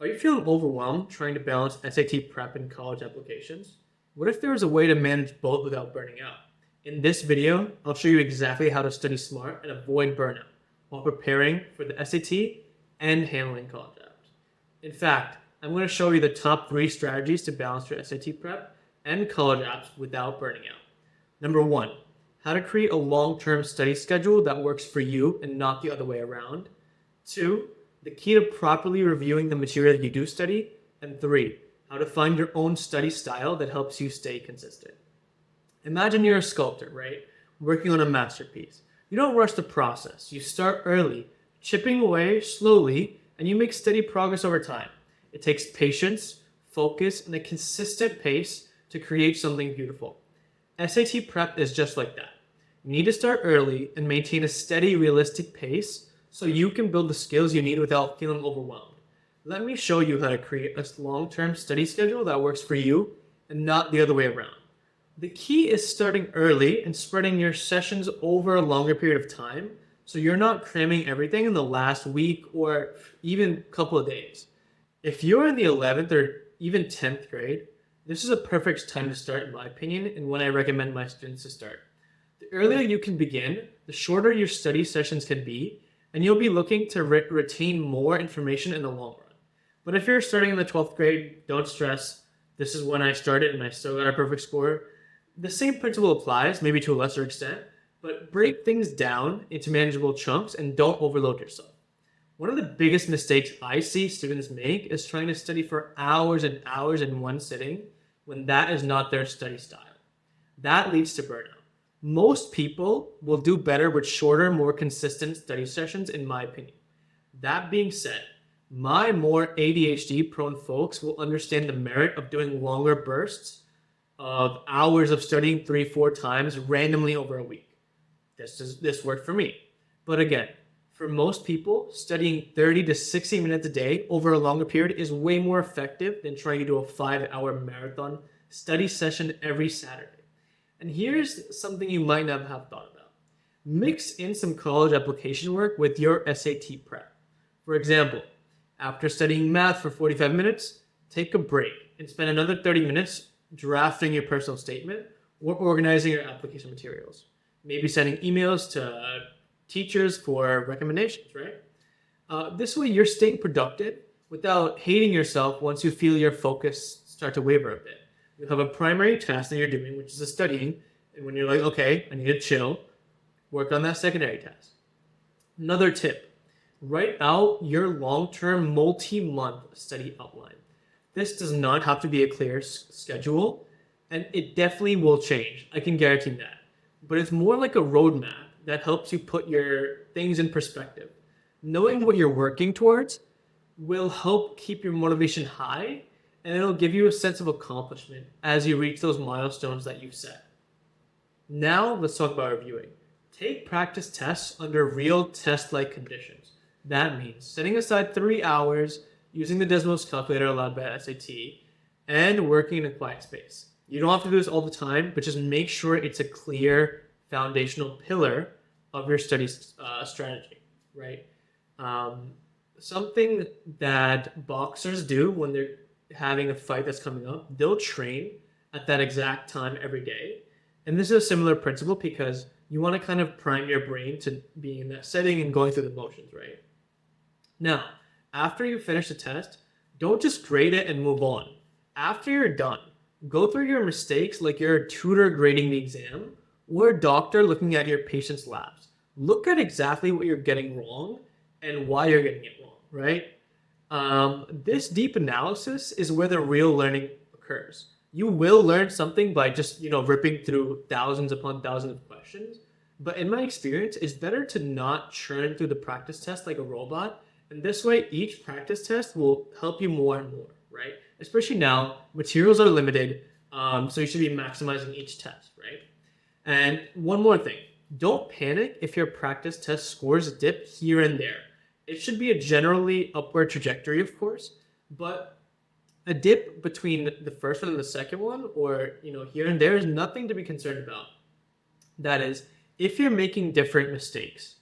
Are you feeling overwhelmed trying to balance SAT prep and college applications? What if there was a way to manage both without burning out? In this video, I'll show you exactly how to study smart and avoid burnout while preparing for the SAT and handling college apps. In fact, I'm going to show you the top 3 strategies to balance your SAT prep and college apps without burning out. Number 1, how to create a long-term study schedule that works for you and not the other way around. 2, the key to properly reviewing the material you do study. And 3, how to find your own study style that helps you stay consistent. Imagine you're a sculptor, right? Working on a masterpiece. You don't rush the process. You start early, chipping away slowly, and you make steady progress over time. It takes patience, focus, and a consistent pace to create something beautiful. SAT prep is just like that. You need to start early and maintain a steady, realistic pace so you can build the skills you need without feeling overwhelmed. Let me show you how to create a long-term study schedule that works for you and not the other way around. The key is starting early and spreading your sessions over a longer period of time so you're not cramming everything in the last week or even couple of days. If you're in the 11th or even 10th grade, this is a perfect time to start, in my opinion, and when I recommend my students to start. The earlier you can begin, the shorter your study sessions can be, and you'll be looking to retain more information in the long run. But if you're starting in the 12th grade, don't stress. This is when I started and I still got a perfect score. The same principle applies, maybe to a lesser extent, but break things down into manageable chunks and don't overload yourself. One of the biggest mistakes I see students make is trying to study for hours and hours in one sitting when that is not their study style. That leads to burnout. Most people will do better with shorter, more consistent study sessions, in my opinion. That being said, my more ADHD-prone folks will understand the merit of doing longer bursts of hours of studying 3-4 times randomly over a week. This worked for me. But again, for most people, studying 30 to 60 minutes a day over a longer period is way more effective than trying to do a 5-hour marathon study session every Saturday. And here's something you might not have thought about. Mix in some college application work with your SAT prep. For example, after studying math for 45 minutes, take a break and spend another 30 minutes drafting your personal statement or organizing your application materials. Maybe sending emails to teachers for recommendations, right? This way you're staying productive without hating yourself once you feel your focus start to waver a bit. You have a primary task that you're doing, which is the studying, and when you're like, okay, I need to chill, work on that secondary task. Another tip, write out your long-term multi-month study outline. This does not have to be a clear schedule, and it definitely will change. I can guarantee that. But it's more like a roadmap that helps you put your things in perspective. Knowing what you're working towards will help keep your motivation high, and it'll give you a sense of accomplishment as you reach those milestones that you've set. Now, let's talk about reviewing. Take practice tests under real test-like conditions. That means setting aside 3 hours, using the Desmos calculator allowed by SAT, and working in a quiet space. You don't have to do this all the time, but just make sure it's a clear foundational pillar of your study strategy, right? Something that boxers do when they're having a fight that's coming up, they'll train at that exact time every day. And this is a similar principle because you want to kind of prime your brain to being in that setting and going through the motions, right? Now, after you finish the test, don't just grade it and move on. After you're done, go through your mistakes like you're a tutor grading the exam or a doctor looking at your patient's labs. Look at exactly what you're getting wrong and why you're getting it wrong, right? This deep analysis is where the real learning occurs. You will learn something by just, ripping through thousands upon thousands of questions. But in my experience, it's better to not churn through the practice test like a robot. And this way, each practice test will help you more and more, right? Especially now, materials are limited, so you should be maximizing each test, right? And one more thing, don't panic if your practice test scores dip here and there. It should be a generally upward trajectory, of course, but a dip between the first one and the second one, or here and there, is nothing to be concerned about. That is, if you're making different mistakes,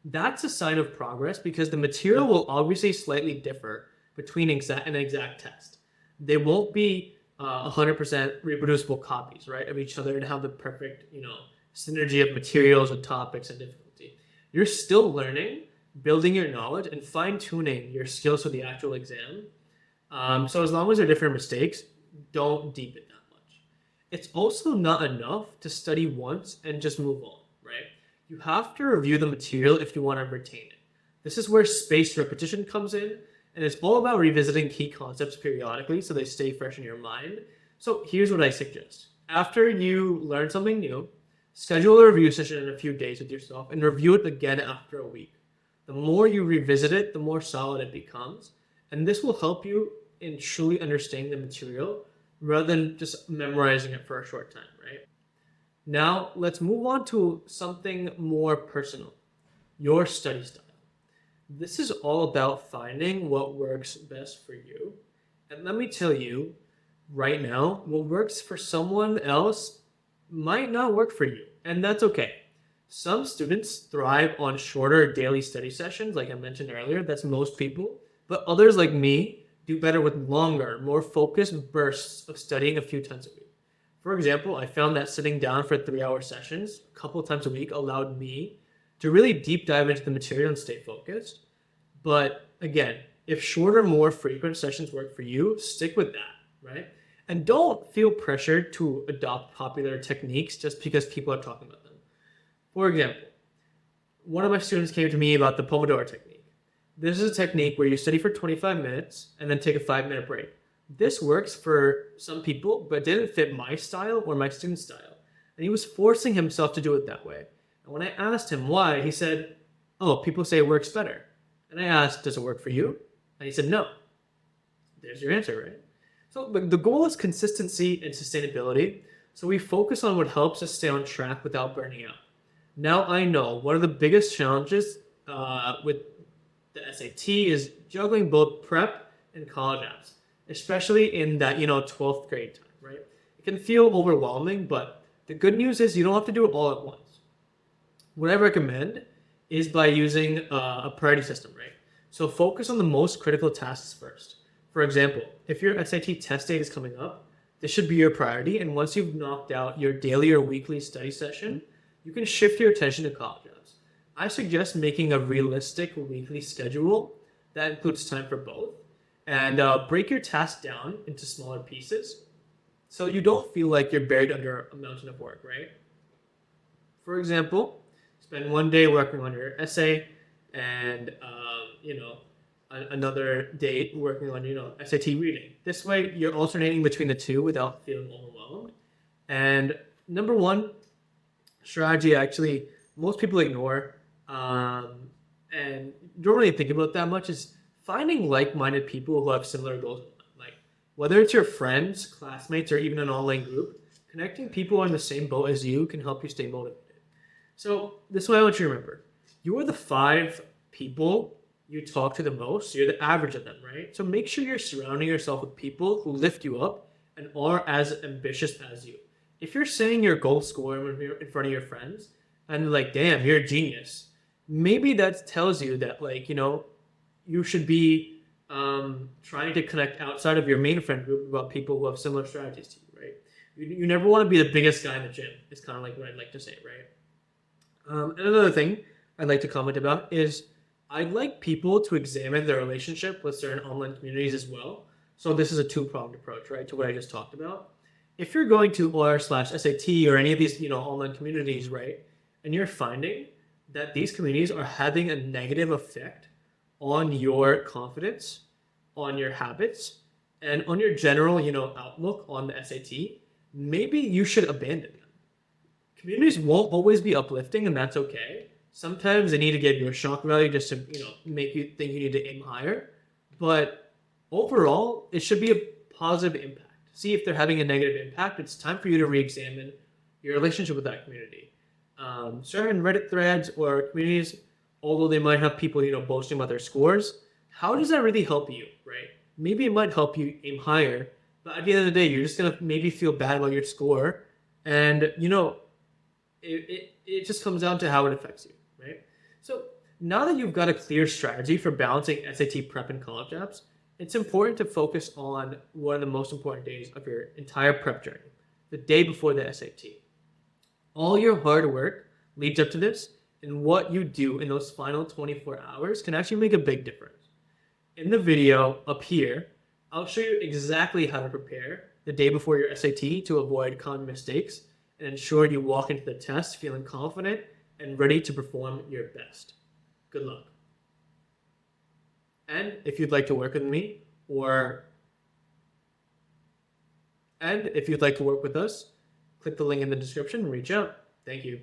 that's a sign of progress because the material will obviously slightly differ between an exact test. They won't be 100% reproducible copies, right, of each other and have the perfect, synergy of materials and topics and difficulty. You're still learning, building your knowledge, and fine tuning your skills for the actual exam. So as long as there are different mistakes, don't deepen that much. It's also not enough to study once and just move on, right? You have to review the material if you want to retain it. This is where spaced repetition comes in, and it's all about revisiting key concepts periodically so they stay fresh in your mind. So here's what I suggest. After you learn something new, schedule a review session in a few days with yourself and review it again after a week. The more you revisit it, the more solid it becomes. And this will help you in truly understanding the material rather than just memorizing it for a short time, right? Now, let's move on to something more personal, your study style. This is all about finding what works best for you. And let me tell you right now, what works for someone else might not work for you, and that's okay. Some students thrive on shorter daily study sessions, like I mentioned earlier, that's most people, but others like me do better with longer, more focused bursts of studying a few times a week. For example, I found that sitting down for 3-hour sessions a couple of times a week allowed me to really deep dive into the material and stay focused. But again, if shorter, more frequent sessions work for you, stick with that, right? And don't feel pressured to adopt popular techniques just because people are talking about them. For example, one of my students came to me about the Pomodoro technique. This is a technique where you study for 25 minutes and then take a 5-minute break. This works for some people, but didn't fit my style or my student's style. And he was forcing himself to do it that way. And when I asked him why, he said, "Oh, people say it works better." And I asked, "Does it work for you?" And he said, "No." There's your answer, right? So the goal is consistency and sustainability. So we focus on what helps us stay on track without burning out. Now I know one of the biggest challenges with the SAT is juggling both prep and college apps, especially in that 12th grade time, right? It can feel overwhelming, but the good news is you don't have to do it all at once. What I recommend is by using a priority system, right? So focus on the most critical tasks first. For example, if your SAT test date is coming up, this should be your priority. And once you've knocked out your daily or weekly study session, you can shift your attention to college apps. I suggest making a realistic weekly schedule that includes time for both, and break your task down into smaller pieces so you don't feel like you're buried under a mountain of work, right? For example, spend one day working on your essay and another day working on SAT reading. This way you're alternating between the two without feeling overwhelmed. And number one strategy, actually most people ignore and don't really think about that much, is finding like-minded people who have similar goals. Like whether it's your friends, classmates, or even an online group, connecting people on the same boat as you can help you stay motivated. So this is what I want you to remember. You are the 5 people you talk to the most. So you're the average of them, right? So make sure you're surrounding yourself with people who lift you up and are as ambitious as you. If you're saying you're a goal scorer in front of your friends and they're like, "Damn, you're a genius," maybe that tells you that you should be trying to connect outside of your main friend group about people who have similar strategies to you, right? You never want to be the biggest guy in the gym. It's kind of like what I'd like to say, right? And another thing I'd like to comment about is I'd like people to examine their relationship with certain online communities as well. So this is a two-pronged approach, right, to what I just talked about. If you're going to OR/SAT or any of these, online communities, right, and you're finding that these communities are having a negative effect on your confidence, on your habits, and on your general, outlook on the SAT, maybe you should abandon them. Communities won't always be uplifting, and that's okay. Sometimes they need to give you a shock value just to, make you think you need to aim higher. But overall, it should be a positive impact. See if they're having a negative impact. It's time for you to re-examine your relationship with that community. Certain Reddit threads or communities, although they might have people, boasting about their scores, how does that really help you, right? Maybe it might help you aim higher, but at the end of the day, you're just gonna maybe feel bad about your score, and it just comes down to how it affects you, right? So now that you've got a clear strategy for balancing SAT prep and college apps, It's important to focus on one of the most important days of your entire prep journey, the day before the SAT. All your hard work leads up to this, and what you do in those final 24 hours can actually make a big difference. In the video up here, I'll show you exactly how to prepare the day before your SAT to avoid common mistakes and ensure you walk into the test feeling confident and ready to perform your best. Good luck. And if you'd like to work with me and if you'd like to work with us, click the link in the description and reach out. Thank you.